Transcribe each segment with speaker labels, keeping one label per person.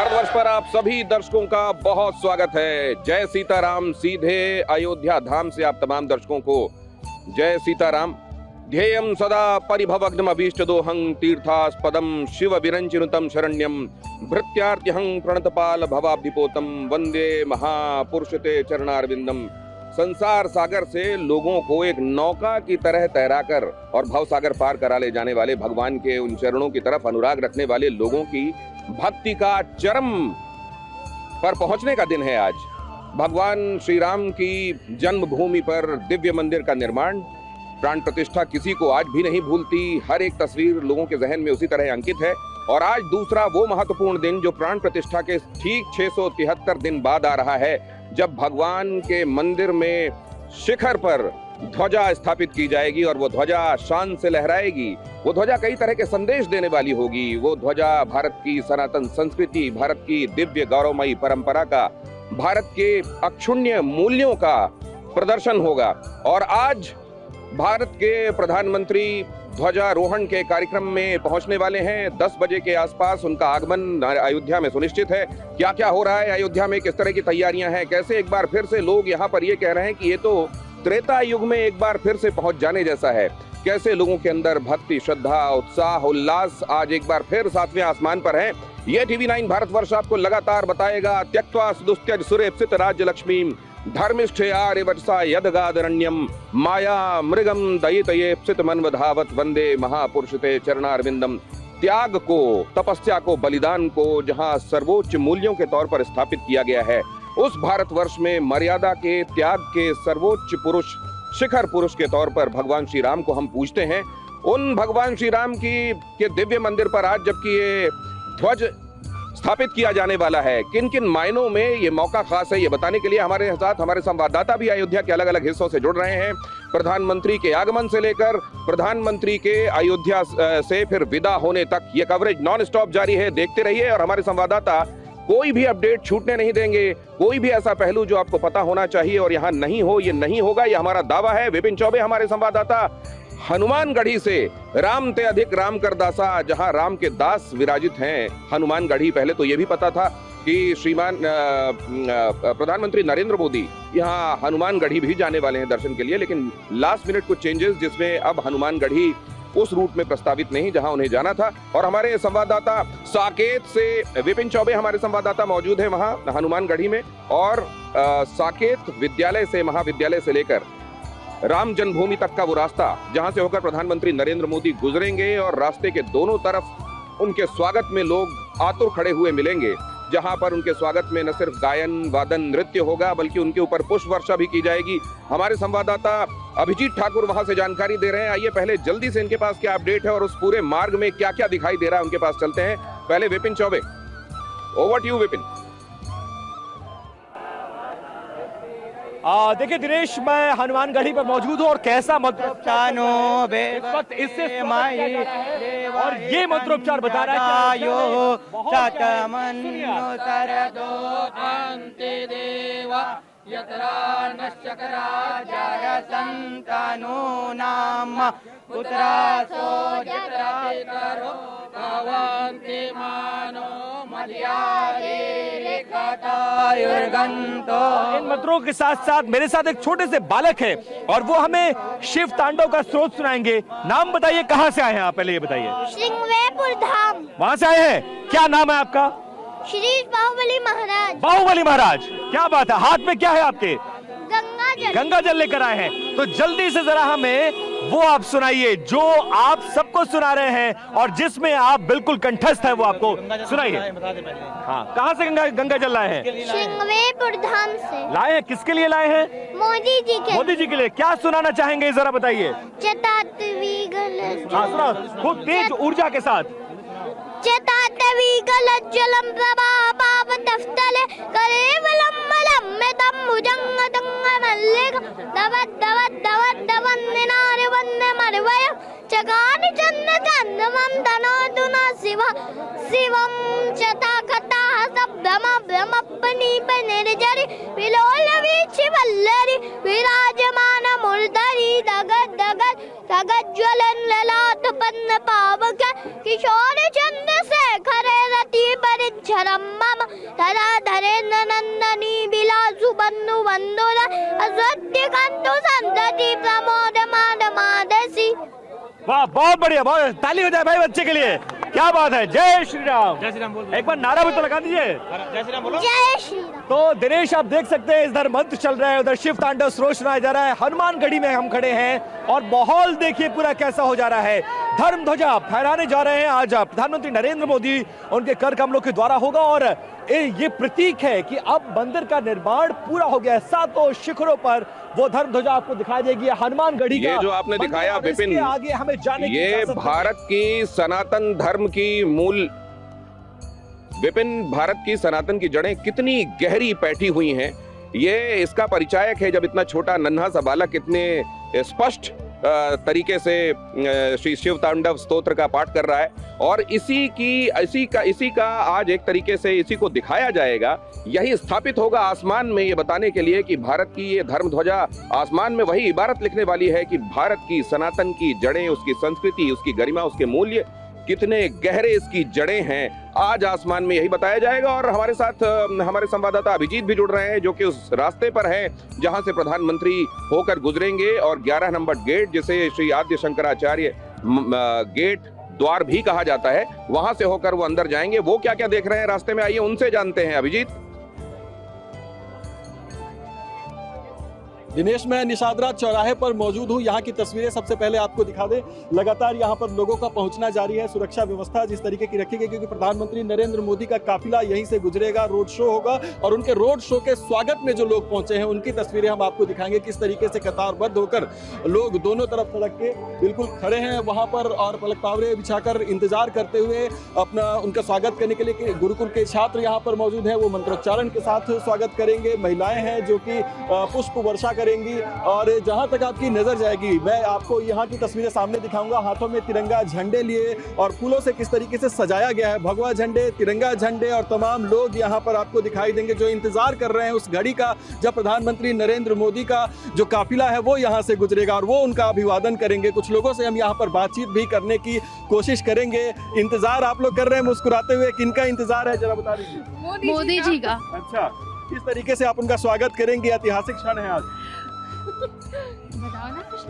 Speaker 1: भारतवर्ष पर आप सभी दर्शकों का बहुत स्वागत है। जय सीताराम। सीधे अयोध्या धाम से आप तमाम दर्शकों को जय सीताराम। ध्येयं सदा परिभवग्नम अभीष्टदोहं तीर्थास्पदम शिव विरंचिनुतम शरण्यम भृत्यार्त्यहं प्रणतपाल भवाब्धिपोतम वंदे महापुरुषते चरणारविंदम। संसार सागर से लोगों को एक नौका की तरह तैराकर और भव सागर पार करा ले जाने वाले भगवान के उन चरणों की तरफ अनुराग रखने वाले लोगों की भक्ति का चरम पर पहुंचने का दिन है आज। भगवान श्री राम की जन्मभूमि पर दिव्य मंदिर का निर्माण, प्राण प्रतिष्ठा किसी को आज भी नहीं भूलती। हर एक तस्वीर लोगों के जहन में उसी तरह अंकित है। और आज दूसरा वो महत्वपूर्ण दिन जो प्राण प्रतिष्ठा के ठीक 673 दिन बाद आ रहा है, जब भगवान के मंदिर में शिखर पर ध्वजा स्थापित की जाएगी और वो ध्वजा शान से लहराएगी। वो ध्वजा कई तरह के संदेश देने वाली होगी। वो ध्वजा भारत की सनातन संस्कृति, भारत की दिव्य गौरवमयी परंपरा का, भारत के अक्षुण्य मूल्यों का प्रदर्शन होगा। और आज भारत के प्रधानमंत्री ध्वजारोहण के कार्यक्रम में पहुंचने वाले हैं। 10 बजे के आसपास उनका आगमन अयोध्या में सुनिश्चित है। क्या क्या हो रहा है अयोध्या में, किस तरह की तैयारियां हैं, कैसे एक बार फिर से लोग यहां पर ये कह रहे हैं कि ये तो त्रेता युग में एक बार फिर से पहुंच जाने जैसा है। कैसे लोगों के अंदर भक्ति, श्रद्धा, उत्साह, उल्लास आज एक बार फिर 7वें आसमान पर है। ये TV9 भारतवर्ष आपको लगातार बताएगा। त्यक्त्वा सुदुस्त्यज सुरेप्सित राज्य लक्ष्मी धर्मिष्ठ आर्यवत्सा यदगादरण्यम माया मृगम दयितयेप्सित मनवधावत वंदे महापुरुषते चरणारविंदम। त्याग को, तपस्या को, बलिदान को जहां सर्वोच्च मूल्यों के तौर पर स्थापित किया गया है, उस भारतवर्ष में मर्यादा के, त्याग के सर्वोच्च पुरुष, शिखर पुरुष के तौर पर भगवान श्री राम को हम पूजते हैं। उन भगवान श्री राम के दिव्य मंदिर पर आज जबकि ये ध्वज स्थापित किया जाने वाला है, किन किन मायनों में ये मौका खास है, ये बताने के लिए हमारे साथ हमारे संवाददाता भी अयोध्या के अलग अलग हिस्सों से जुड़ रहे हैं। प्रधानमंत्री के आगमन से लेकर प्रधानमंत्री के अयोध्या से फिर विदा होने तक ये कवरेज नॉन स्टॉप जारी है। देखते रहिए और हमारे संवाददाता कोई भी अपडेट छूटने नहीं देंगे। कोई भी ऐसा पहलू जो आपको पता होना चाहिए और यहाँ नहीं हो, ये नहीं होगा, ये हमारा दावा है। विपिन चौबे हमारे संवाददाता हनुमानगढ़ी से। राम ते अधिक राम कर दासा, जहां राम के दास विराजित हैं हनुमानगढ़ी। पहले तो यह भी पता था कि श्रीमान प्रधानमंत्री नरेंद्र मोदी यहां हनुमानगढ़ी भी जाने वाले हैं दर्शन के लिए, लेकिन लास्ट मिनट कुछ चेंजेस जिसमें अब हनुमानगढ़ी उस रूट में प्रस्तावित नहीं जहां उन्हें जाना था। और हमारे संवाददाता साकेत से विपिन चौबे हमारे संवाददाता मौजूद है वहां हनुमानगढ़ी में। और साकेत विद्यालय से, महाविद्यालय से लेकर राम जन्मभूमि तक का वो रास्ता जहां से होकर प्रधानमंत्री नरेंद्र मोदी गुजरेंगे और रास्ते के दोनों तरफ उनके स्वागत में लोग आतुर खड़े हुए मिलेंगे, जहां पर उनके स्वागत में न सिर्फ गायन, वादन, नृत्य होगा बल्कि उनके ऊपर पुष्प वर्षा भी की जाएगी। हमारे संवाददाता अभिजीत ठाकुर वहां से जानकारी दे रहे हैं। आइए पहले जल्दी से इनके पास क्या अपडेट है और उस पूरे मार्ग में क्या क्या दिखाई दे रहा है उनके पास चलते हैं। पहले Vipin Chaubey, over to you Vipin.
Speaker 2: देखिए दिनेश, मैं हनुमानगढ़ी पर मौजूद हूँ और कैसा मंत्रोपचार इस वक्त इससे और ये मंत्रोपचार बता रहा है इन मंत्रों के साथ साथ मेरे साथ एक छोटे से बालक है और वो हमें शिव तांडव का स्रोत सुनाएंगे। नाम बताइए, कहाँ से आए हैं आप, पहले ये बताइए।
Speaker 3: श्रृंगवेरपुर धाम,
Speaker 2: वहाँ से आए हैं। क्या नाम है आपका?
Speaker 3: श्री बाहुबली महाराज।
Speaker 2: बाहुबली महाराज, क्या बात है। हाथ में क्या है आपके?
Speaker 3: गंगा जल।
Speaker 2: गंगा जल लेकर आए हैं। तो जल्दी से जरा हमें वो आप सुनाइए जो आप सबको सुना रहे हैं और जिसमें आप बिल्कुल कंठस्थ है, वो आपको सुनाइए। हाँ, कहाँ से गंगा जल लाए हैं?
Speaker 3: श्रृंगवेरपुर धाम से।
Speaker 2: लाए हैं, किसके लिए लाए हैं?
Speaker 3: मोदी जी के।
Speaker 2: मोदी जी के लिए। क्या सुनाना चाहेंगे जरा बताइए।
Speaker 3: चतातवी गलत।
Speaker 2: हाँ सुना, खूब तेज ऊर्जा के साथ।
Speaker 3: चतातवी गलत जलम प्रभाव तफ्तले करेवलम मलम में तम मुजंग दंग मल्लिक दवत दवत दवत दवन्ने नारे वन्ने मरवय चगानि चन्द चंदमं तनो दुना शिव शिवम चता कथा शब्दम ब्रह्मपनि बनिर्जरि विलोल वीछि वल्लरि विराजमान मूर्धरि दगद दगद दगद ज्वलन ललाट पन्न पावक किशोर चंद से खरे रति परिच्छरम राम धरा धरेन्द्र नंदनी बिलासु बन्धु बंधुर असत्य कंतु संतति प्रमोद माद मादसी।
Speaker 2: वाह, बहुत बढ़िया, बहुत ताली हो जाए भाई बच्चे के लिए, क्या बात है। जय श्री राम। जय श्री राम बोल, एक बार नारा भी तो लगा दीजिए। जय श्री राम बोलो।
Speaker 3: जय श्री राम।
Speaker 2: तो दिनेश आप देख सकते हैं इधर मंत्र चल रहा है, उधर शिव तांडव स्रोत सुनाया जा रहा है, हनुमानगढ़ी में हम खड़े हैं और माहौल देखिए पूरा कैसा हो जा रहा है। धर्म ध्वजा फहराने जा रहे हैं आज प्रधानमंत्री नरेंद्र मोदी, उनके कर कमलों के द्वारा होगा और ये प्रतीक है कि अब मंदिर का निर्माण पूरा हो गया है। 7 शिखरों पर वो धर्म ध्वजा आपको दिखाई देगी। हनुमानगढ़ी का
Speaker 1: ये जो आपने दिखाया विपिन,
Speaker 2: आगे हमें जाने की
Speaker 1: ये
Speaker 2: इजाजत
Speaker 1: भारत की सनातन धर्म की मूल, विपिन भारत की सनातन की जड़ें कितनी गहरी बैठी हुई हैं, ये इसका परिचायक है। जब इतना छोटा नन्हा सा बालक इतने स्पष्ट तरीके से श्री शिव तांडव स्तोत्र का पाठ कर रहा है और इसी का आज एक तरीके से इसी को दिखाया जाएगा। यही स्थापित होगा आसमान में, ये बताने के लिए कि भारत की ये धर्म ध्वजा आसमान में वही इबारत लिखने वाली है कि भारत की सनातन की जड़ें, उसकी संस्कृति, उसकी गरिमा, उसके मूल्य कितने गहरे इसकी जड़ें हैं, आज आसमान में यही बताया जाएगा। और हमारे साथ हमारे संवाददाता अभिजीत भी जुड़ रहे हैं जो कि उस रास्ते पर हैं जहां से प्रधानमंत्री होकर गुजरेंगे और 11 नंबर गेट, जिसे श्री आद्य शंकराचार्य गेट द्वार भी कहा जाता है, वहां से होकर वो अंदर जाएंगे। वो क्या क्या देख रहे हैं रास्ते में, आइए उनसे जानते हैं। अभिजीत।
Speaker 4: दिनेश, मैं निषादराज चौराहे पर मौजूद हूँ। यहाँ की तस्वीरें सबसे पहले आपको दिखा दें। लगातार यहाँ पर लोगों का पहुँचना जारी है। सुरक्षा व्यवस्था जिस तरीके की रखी गई, क्योंकि प्रधानमंत्री नरेंद्र मोदी का काफिला यहीं से गुजरेगा, रोड शो होगा और उनके रोड शो के स्वागत में जो लोग पहुंचे हैं उनकी तस्वीरें हम आपको दिखाएंगे। किस तरीके से कतारबद्ध होकर लोग दोनों तरफ सड़क के बिल्कुल खड़े हैं वहाँ पर और पलक बिछाकर इंतजार करते हुए अपना उनका स्वागत करने के लिए। गुरुकुल के छात्र यहाँ पर मौजूद हैं, वो मंत्रोच्चारण के साथ स्वागत करेंगे। महिलाएं हैं जो कि पुष्प वर्षा करेंगी और जहां तक आपकी नजर जाएगी, मैं आपको यहां की तस्वीरें सामने दिखाऊंगा। हाथों में तिरंगा झंडे लिए और फूलों से किस तरीके से सजाया गया है, भगवा झंडे, तिरंगा झंडे, और तमाम लोग यहां पर आपको दिखाई देंगे जो इंतजार कर रहे हैं उस घड़ी का जब प्रधानमंत्री नरेंद्र मोदी का जो काफिला है वो यहां से गुजरेगा और वो उनका अभिवादन करेंगे। कुछ लोगों से हम यहां पर बातचीत भी करने की कोशिश करेंगे। इंतजार आप लोग कर रहे हैं मुस्कुराते हुए, किनका इंतजार है जरा बता दीजिए।
Speaker 5: मोदी जी का।
Speaker 4: अच्छा, किस तरीके से आप उनका स्वागत करेंगे, ऐतिहासिक क्षण है आज।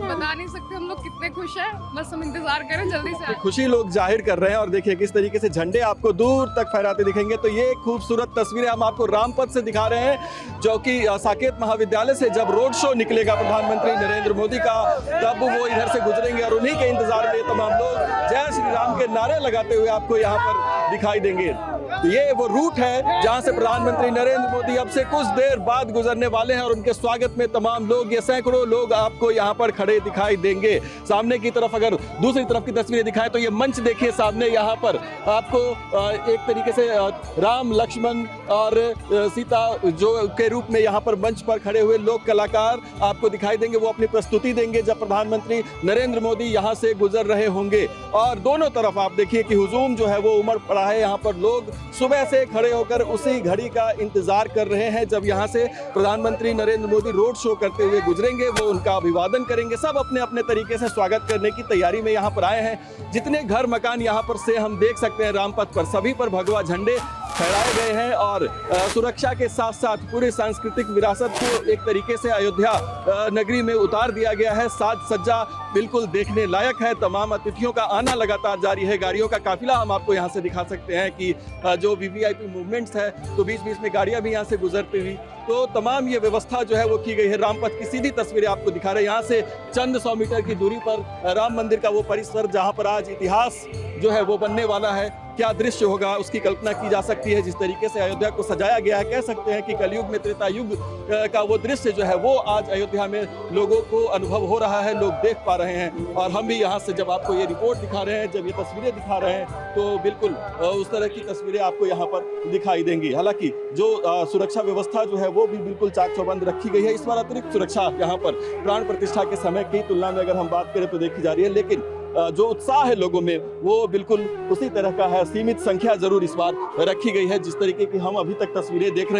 Speaker 5: बता नहीं सकते हम लोग कितने खुश हैं, बस हम इंतजार करें जल्दी से।
Speaker 4: खुशी लोग जाहिर कर रहे हैं और देखिए किस तरीके से झंडे आपको दूर तक फहराते दिखेंगे। तो ये खूबसूरत तस्वीरें हम आपको रामपथ से दिखा रहे हैं, जो कि साकेत महाविद्यालय से जब रोड शो निकलेगा प्रधानमंत्री नरेंद्र मोदी का, तब वो इधर से गुजरेंगे और उन्हीं के इंतजार में तमाम लोग जय श्री राम के नारे लगाते हुए आपको यहाँ पर दिखाई देंगे। ये वो रूट है जहां से प्रधानमंत्री नरेंद्र मोदी अब से कुछ देर बाद गुजरने वाले हैं और उनके स्वागत में तमाम लोग, ये सैकड़ों लोग आपको यहाँ पर खड़े दिखाई देंगे। सामने की तरफ अगर दूसरी तरफ की तस्वीरें दिखाएं तो ये मंच देखिए सामने, यहाँ पर आपको एक तरीके से राम, लक्ष्मण और सीता जो के रूप में यहाँ पर मंच पर खड़े हुए लोग कलाकार आपको दिखाई देंगे। वो अपनी प्रस्तुति देंगे जब प्रधानमंत्री नरेंद्र मोदी यहाँ से गुजर रहे होंगे। और दोनों तरफ आप देखिए कि हुजूम जो है वो उमड़ पड़ा है। यहाँ पर लोग सुबह से खड़े होकर उसी घड़ी का इंतजार कर रहे हैं जब यहाँ से प्रधानमंत्री नरेंद्र मोदी रोड शो करते हुए गुजरेंगे, वो उनका अभिवादन करेंगे। सब अपने अपने तरीके से स्वागत करने की तैयारी में यहाँ पर आए हैं। जितने घर मकान यहाँ पर से हम देख सकते हैं रामपथ पर, सभी पर भगवा झंडे फहराए गए हैं और सुरक्षा के साथ साथ पूरी सांस्कृतिक विरासत को एक तरीके से अयोध्या नगरी में उतार दिया गया है। साज सज्जा बिल्कुल देखने लायक है। तमाम अतिथियों का आना लगातार जारी है। गाड़ियों का काफिला हम आपको यहाँ से दिखा सकते हैं कि जो वीवीआईपी मूवमेंट्स है तो बीच बीच में गाड़ियाँ भी यहाँ से गुजरती हुई, तो तमाम ये व्यवस्था जो है वो की गई है। रामपथ की सीधी तस्वीरें आपको दिखा रहे हैं। यहाँ से चंद 100 मीटर की दूरी पर राम मंदिर का वो परिसर जहाँ पर आज इतिहास जो है वो बनने वाला है। क्या दृश्य होगा उसकी कल्पना की जा सकती है। जिस तरीके से अयोध्या को सजाया गया है, कह सकते हैं कि कलयुग में त्रेता युग का वो दृश्य जो है वो आज अयोध्या में लोगों को अनुभव हो रहा है, लोग देख पा रहे हैं। और हम भी यहाँ से जब आपको ये रिपोर्ट दिखा रहे हैं, जब ये तस्वीरें दिखा रहे हैं, तो बिल्कुल उस तरह की तस्वीरें आपको यहाँ पर दिखाई देंगी। हालांकि जो सुरक्षा व्यवस्था जो है वो भी बिल्कुल चाक चौबंद रखी गई है। इस बार अतिरिक्त सुरक्षा यहाँ पर प्राण प्रतिष्ठा के समय की तुलना में अगर हम बात करें तो देखी जा रही है, लेकिन जो उत्साह है लोगों में वो बिल्कुल उसी तरह का है। सीमित संख्या जरूर इस बार रखी गई है। जिस तरीके की हम अभी तक तस्वीरें देख रहे हैं